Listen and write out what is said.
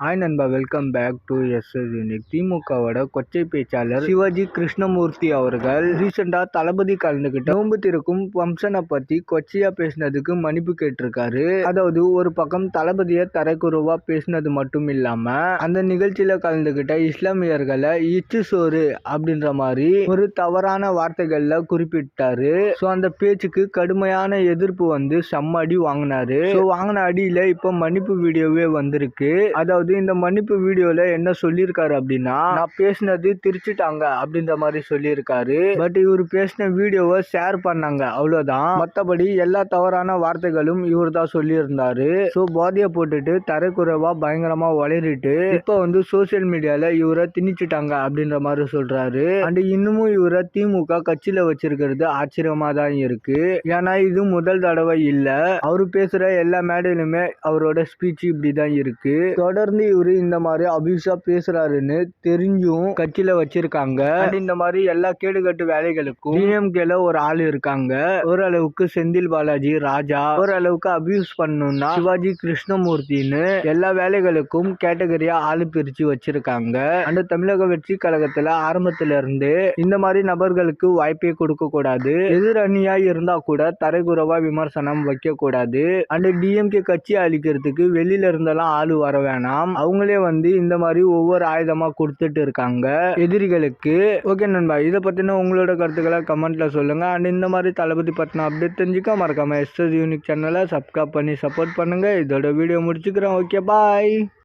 Hi நண்பா, welcome back to SS unique. திமுகவோட கொச்சை பேச்சாளர் சிவாஜி கிருஷ்ணமூர்த்தி அவர்கள் ரீசெண்டா தளபதி கலந்துகிட்ட நோன்பு திறக்கும் ஃபங்க்ஷனை பத்தி கொச்சையா பேசினதுக்கு மன்னிப்பு கேட்டிருக்காரு. அதாவது ஒரு பக்கம் தளபதியை தரைக்குறவா பேசினது மட்டும் இல்லாம அந்த நிகழ்ச்சியில கலந்துகிட்ட இஸ்லாமியர்களை இச்சு சோறு அப்படின்ற மாதிரி ஒரு தவறான வார்த்தைகள்ல குறிப்பிட்டாரு. ஸோ அந்த பேச்சுக்கு கடுமையான எதிர்ப்பு வந்து செம்ம அடி வாங்கினாரு. ஸோ வாங்கின அடியில இப்ப மன்னிப்பு வீடியோவே வந்திருக்கு. அதாவது இந்த மன்னிப்பு வீடியோல என்ன சொல்லியிருக்காரு அப்படின்னா, நான் பேசினது திருச்சிட்டாங்க அப்படின்ற மாதிரி சொல்லியிருக்காரு. பட் இவர் பேசின வீடியோவை ஷேர் பண்ணாங்க, அவ்வளவுதான். மற்றபடி எல்லா தவறான வார்த்தைகளும் இவர் தான் சொல்லியிருந்தாரு. ஸோ போதையை போட்டுட்டு தரைக்குறைவா பயங்கரமா வளரிட்டு இப்ப வந்து சோசியல் மீடியால இவரை திணிச்சுட்டாங்க அப்படின்ற மாதிரி சொல்றாரு. அண்ட் இன்னமும் இவரை திமுக கட்சியில வச்சிருக்கிறது ஆச்சரியமா தான் இருக்கு. ஏன்னா இது முதல் தடவை இல்ல. அவரு பேசுற எல்லா மேடையிலுமே அவரோட ஸ்பீச் இப்படிதான் இருக்கு. தொடர்ந்து இவரு இந்த மாதிரி அபியூஸா பேசுறாருன்னு தெரிஞ்சும் கட்சியில வச்சிருக்காங்க. இந்த மாதிரி எல்லா கேடுகட்டு வேலைகளுக்கும் டிஎம்கேல ஒரு ஆள் இருக்காங்க. ஓரளவுக்கு செந்தில் பாலாஜி, ராஜா, ஓரளவுக்கு அபியூஸ் பண்ணணும்னா சிவாஜி கிருஷ்ணமூர்த்தின்னு எல்லா வேலைகளுக்கும் கேட்டகரியா ஆளு பிரிச்சு வச்சிருக்காங்க. அந்த தமிழக வெற்றி கழகத்துல ஆரம்பத்துல இருந்து இந்த மாதிரி நபர்களுக்கு வாய்ப்பே கொடுக்க கூடாது. எதிரணியா இருந்தா கூட தரைக்குறவா விமர்சனம் வைக்க கூடாது. அந்த டிஎம்கே கட்சி அழிக்கிறதுக்கு வெளியில இருந்தெல்லாம் ஆளு வர வேணாம். அவங்களே வந்து இந்த மாதிரி ஒவ்வொரு ஆயுதமா கொடுத்துட்டு இருக்காங்க எதிரிகளுக்கு. ஓகே நண்பா, இதை பத்தின உங்களோட கருத்துக்களை கமெண்ட்ல சொல்லுங்க. அண்ட் இந்த மாதிரி தளபதி பத்தின அப்டேட் தெரிஞ்சுக்க மறக்காம எஸ்எஸ் யூனிக் சேனலை சப்ஸ்கிரைப் பண்ணி சப்போர்ட் பண்ணுங்க. இதோட வீடியோ முடிச்சுக்கிறேன். ஓகே, பாய்.